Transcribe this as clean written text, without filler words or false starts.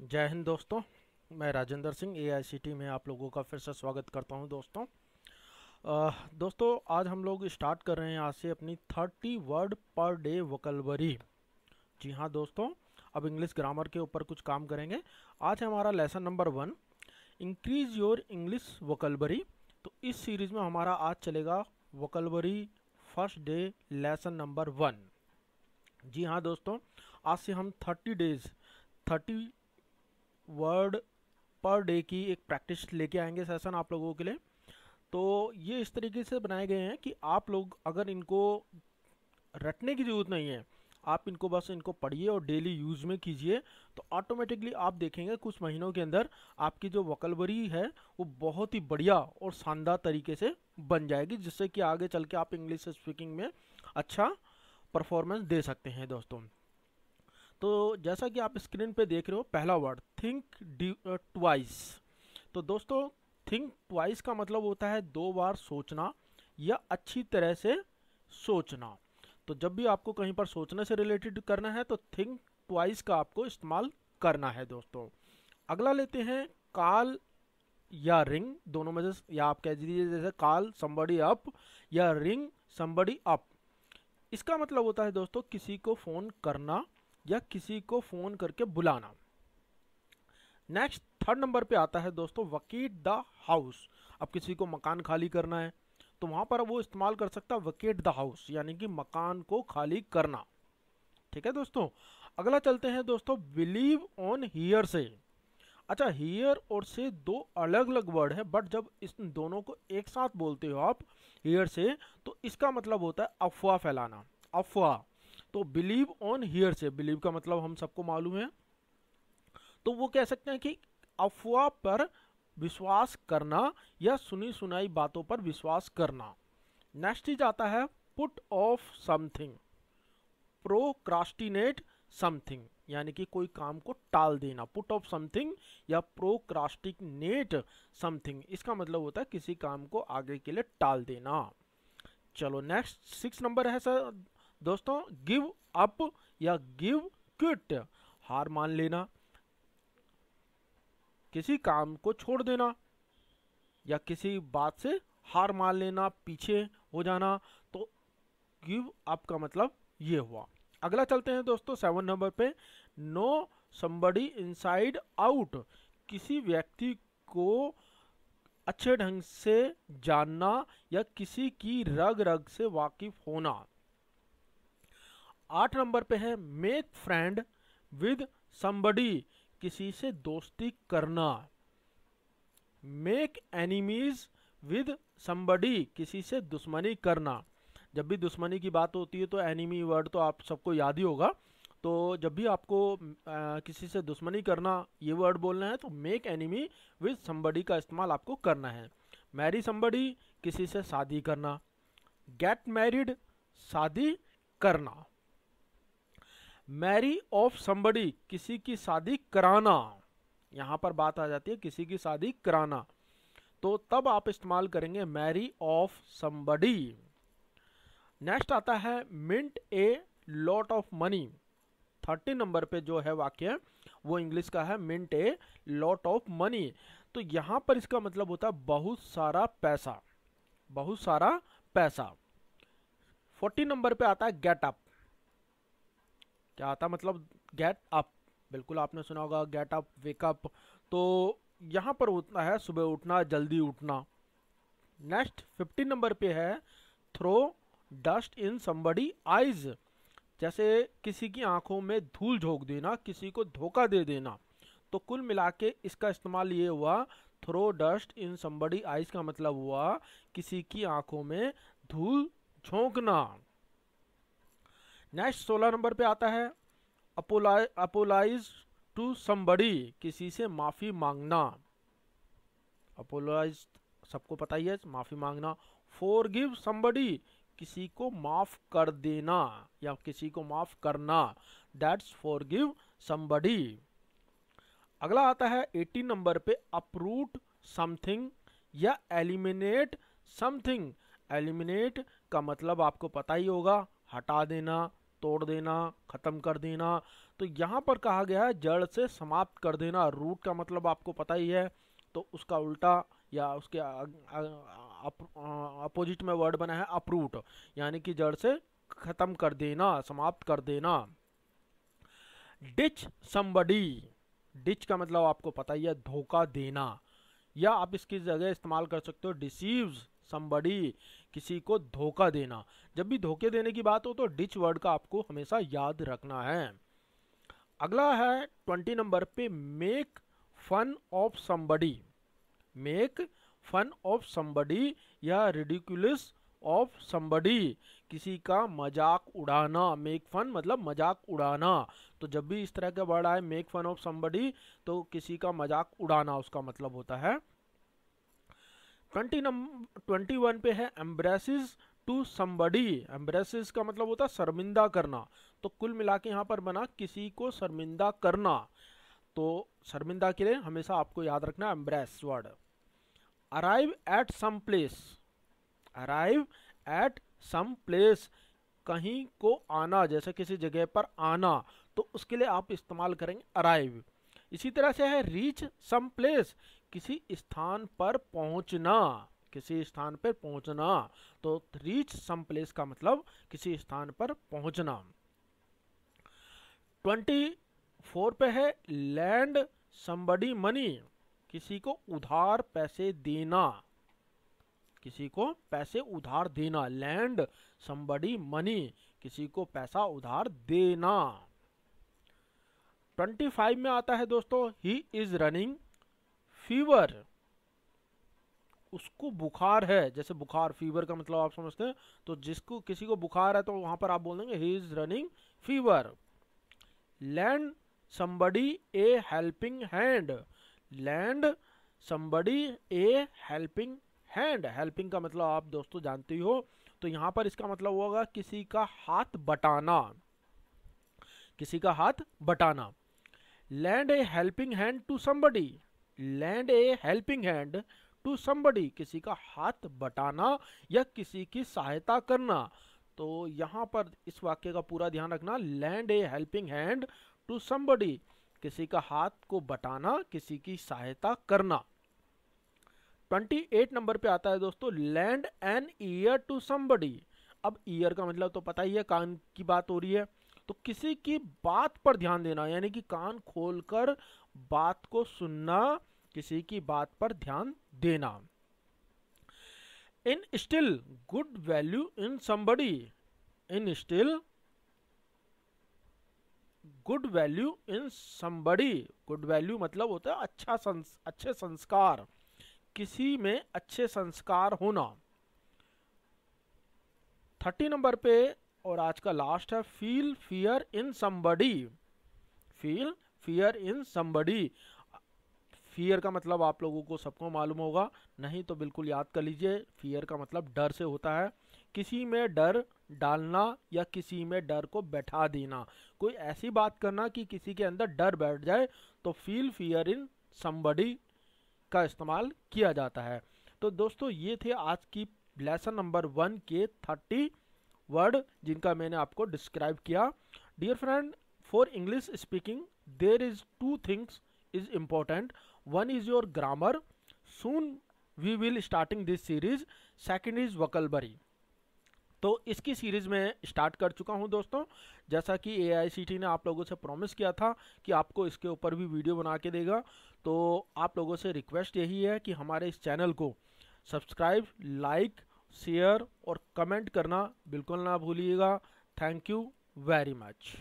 जय हिंद दोस्तों। मैं राजेंद्र सिंह एआईसीटी में आप लोगों का फिर से स्वागत करता हूं दोस्तों। दोस्तों आज हम लोग स्टार्ट कर रहे हैं आज से अपनी 30 वर्ड पर डे वोकैबुलरी। जी हाँ दोस्तों, अब इंग्लिश ग्रामर के ऊपर कुछ काम करेंगे। आज है हमारा lesson number 1, increase your English vocabulary. तो इस सीरीज में हमारा आज चलेगा vocabulary first day lesson number 1। जी हाँ दोस्तों, आज से हम 30 वर्ड पर डे की एक प्रैक्टिस लेके आएंगे सेशन आप लोगों के लिए। तो ये इस तरीके से बनाए गए हैं कि आप लोग अगर इनको रटने की ज़रूरत नहीं है, आप इनको बस इनको पढ़िए और डेली यूज़ में कीजिए, तो ऑटोमेटिकली आप देखेंगे कुछ महीनों के अंदर आपकी जो वोकैबुलरी है वो बहुत ही बढ़िया और शानदार तरीके से बन जाएगी, जिससे कि आगे चल के आप इंग्लिश स्पीकिंग में अच्छा परफॉर्मेंस दे सकते हैं दोस्तों। तो जैसा कि आप स्क्रीन पे देख रहे हो, पहला वर्ड थिंक ट्वाइस। तो दोस्तों थिंक ट्वाइस का मतलब होता है 2 बार सोचना या अच्छी तरह से सोचना। तो जब भी आपको कहीं पर सोचने से रिलेटेड करना है तो थिंक ट्वाइस का आपको इस्तेमाल करना है दोस्तों। अगला लेते हैं कॉल या रिंग, दोनों में से, या आप कह दीजिए जैसे कॉल समबडी अप या रिंग समबडी अप। इसका मतलब होता है दोस्तों किसी को फ़ोन करना या किसी को फ़ोन करके बुलाना। नेक्स्ट थर्ड नंबर पे आता है दोस्तों वकेट द हाउस। अब किसी को मकान खाली करना है तो वहां पर वो इस्तेमाल कर सकता है वकेट द हाउस, यानी कि मकान को खाली करना। ठीक है दोस्तों। अगला चलते हैं दोस्तों बिलीव ऑन हियर से। अच्छा, हियर और से दो अलग अलग वर्ड है, बट जब इस दोनों को एक साथ बोलते हो आप हियर से, तो इसका मतलब होता है अफवाह फैलाना, अफवाह। तो बिलीव ऑन हियर से, बिलीव का मतलब हम सबको मालूम है, तो वो कह सकते हैं कि अफवाह पर विश्वास करना या सुनी सुनाई बातों पर विश्वास करना। नेक्स्ट चीज आता है put off something, procrastinate something, यानी कि कोई काम को टाल देना। पुट ऑफ समथिंग या प्रोक्रास्टिनेट समथिंग, इसका मतलब होता है किसी काम को आगे के लिए टाल देना। चलो नेक्स्ट 6 नंबर है सर दोस्तों गिव अप या गिव क्विट, हार मान लेना, किसी काम को छोड़ देना या किसी बात से हार मान लेना, पीछे हो जाना। तो गिव अप का मतलब ये हुआ। अगला चलते हैं दोस्तों 7 नंबर पे नो समबडी इनसाइड आउट, किसी व्यक्ति को अच्छे ढंग से जानना या किसी की रग रग से वाकिफ होना। 8 नंबर पे है मेक फ्रेंड विद समबडी, किसी से दोस्ती करना। मेक एनिमीज विद समबडी, किसी से दुश्मनी करना। जब भी दुश्मनी की बात होती है तो एनिमी वर्ड तो आप सबको याद ही होगा। तो जब भी आपको किसी से दुश्मनी करना ये वर्ड बोलना है तो मेक एनिमी विद समबडी का इस्तेमाल आपको करना है। मैरी समबडी, किसी से शादी करना। गेट मैरिड, शादी करना। मैरी ऑफ समबडी, किसी की शादी कराना। यहां पर बात आ जाती है किसी की शादी कराना, तो तब आप इस्तेमाल करेंगे मैरी ऑफ समबडी। नेक्स्ट आता है mint a lot of money. 30 number पे जो है वाक्य वो इंग्लिश का है mint a lot of money. तो यहां पर इसका मतलब होता है बहुत सारा पैसा, बहुत सारा पैसा। 40 नंबर पे आता है गेट अप। क्या आता है मतलब गेट अप, बिल्कुल आपने सुना होगा गेट अप, वेकअप। तो यहां पर होता है सुबह उठना, जल्दी उठना। नेक्स्ट 15 नंबर पे है throw dust in somebody eyes, जैसे किसी की आंखों में धूल झोंक देना, किसी को धोखा दे देना। तो कुल मिला के इसका इस्तेमाल ये हुआ throw dust in somebody eyes का मतलब हुआ किसी की आंखों में धूल झोंकना। नेक्स्ट 16 नंबर पे आता है अपोलाइज टू समबडी, किसी से माफी मांगना। अपोलाइज सबको पता ही है, माफी मांगना। फॉरगिव समबडी, किसी को माफ कर देना या किसी को माफ करना। That's forgive somebody. अगला आता है 18 नंबर पे अपरूट समथिंग या एलिमिनेट समथिंग। एलिमिनेट का मतलब आपको पता ही होगा, हटा देना, तोड़ देना, ख़त्म कर देना। तो यहाँ पर कहा गया है जड़ से समाप्त कर देना। रूट का मतलब आपको पता ही है, तो उसका उल्टा या उसके अपोजिट में वर्ड बना है अपरूट, यानी कि जड़ से ख़त्म कर देना, समाप्त कर देना। डिच समबडी, डिच का मतलब आपको पता ही है धोखा देना, या आप इसकी जगह इस्तेमाल कर सकते हो डिसीव्स समबडी, किसी को धोखा देना। जब भी धोखे देने की बात हो तो डिच वर्ड का आपको हमेशा याद रखना है। अगला है 20 नंबर पे make fun of somebody. Make fun of somebody या रिडिकुलस ऑफ समबडी, किसी का मजाक उड़ाना। मेक फन मतलब मजाक उड़ाना। तो जब भी इस तरह का वर्ड आए मेक फन ऑफ समबडी, तो किसी का मजाक उड़ाना उसका मतलब होता है। 21 पे है एम्ब्रेसिस टू समबडी। एम्ब्रेसिस का मतलब होता है शर्मिंदा करना। तो कुल मिला के यहाँ पर बना किसी को शर्मिंदा करना। तो शर्मिंदा के लिए हमेशा आपको याद रखना embrace word. Arrive at some place, arrive at some place, कहीं को आना, जैसे किसी जगह पर आना, तो उसके लिए आप इस्तेमाल करेंगे अराइव। इसी तरह से है रीच सम प्लेस, किसी स्थान पर पहुंचना, किसी स्थान पर पहुंचना। तो रीच सम प्लेस का मतलब किसी स्थान पर पहुंचना। 24 पे है लैंड समबडी मनी, किसी को उधार पैसे देना, किसी को पैसे उधार देना। लैंड समबडी मनी, किसी को पैसा उधार देना। 25 में आता है दोस्तों ही इज रनिंग फीवर, उसको बुखार है। जैसे बुखार, फीवर का मतलब आप समझते हैं, तो जिसको किसी को बुखार है तो वहां पर आप बोल देंगे he is running fever. Land somebody A helping hand, land somebody A helping hand, helping का मतलब आप दोस्तों जानते ही हो। तो यहां पर इसका मतलब होगा किसी का हाथ बटाना, किसी का हाथ बटाना। Lend a helping hand to somebody, lend a helping hand to somebody, किसी का हाथ बटाना या किसी की सहायता करना। तो यहां पर इस वाक्य का पूरा ध्यान रखना, land a helping hand to somebody, किसी का हाथ को बटाना, किसी की सहायता करना। 28 नंबर पे आता है दोस्तों land an ear to somebody. अब ईयर का मतलब तो पता ही है, कान की बात हो रही है, तो किसी की बात पर ध्यान देना, यानी कि कान खोलकर बात को सुनना, किसी की बात पर ध्यान देना। In still good value in somebody, in still good value in somebody, good value मतलब होता है अच्छे संस्कार, किसी में अच्छे संस्कार होना। 30 नंबर पे और आज का लास्ट है feel fear in somebody, feel fear in somebody. Fear का मतलब आप लोगों को सबको मालूम होगा, नहीं तो बिल्कुल याद कर लीजिए। फियर का मतलब डर से होता है, किसी में डर डालना या किसी में डर को बैठा देना, कोई ऐसी बात करना कि किसी के अंदर डर बैठ जाए, तो फील फियर इन समबडी का इस्तेमाल किया जाता है। तो दोस्तों ये थे आज की लेसन नंबर 1 के 30 वर्ड जिनका मैंने आपको डिस्क्राइब किया। Dear friend, for English speaking there is 2 things is important. One is your grammar. Soon we will starting this series. Second is vocabulary. तो इसकी सीरीज में स्टार्ट कर चुका हूं दोस्तों। जैसा कि AICTE ने आप लोगों से प्रॉमिस किया था कि आपको इसके ऊपर भी वीडियो बना के देगा, तो आप लोगों से रिक्वेस्ट यही है कि हमारे इस चैनल को सब्सक्राइब, लाइक, शेयर और कमेंट करना बिल्कुल ना भूलिएगा। Thank you very much.